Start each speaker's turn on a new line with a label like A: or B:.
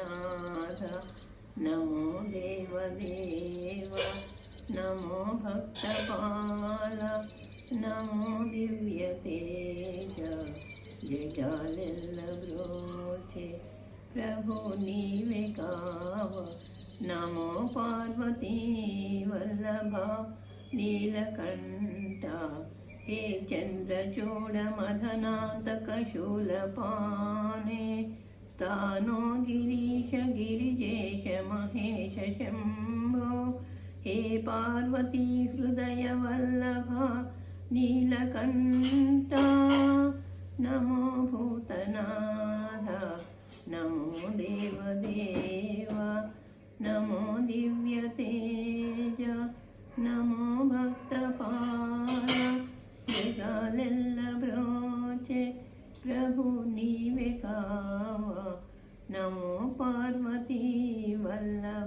A: भूतनाथ नमो देवदेव नमो भक्तपाल नमो दिव्यतेज जगालेल्लब्रोचे प्रभु नीवे काव नमो पार्वती वल्लभा नीलकण्ठ हे चन्द्रचूड मदनान्तकशूलपाणे स्थानो गिरीश गिरिजेश महेश शम्भो हे पार्वती हृदय वल्लभा नीलकण्ठ नमो भूतनाथ नमो देवदेव नमो दिव्यतेज नमो भक्तपाल जगालेल्लब्रोचे प्रभु नीवे काव नमो पार्वती वल्लभा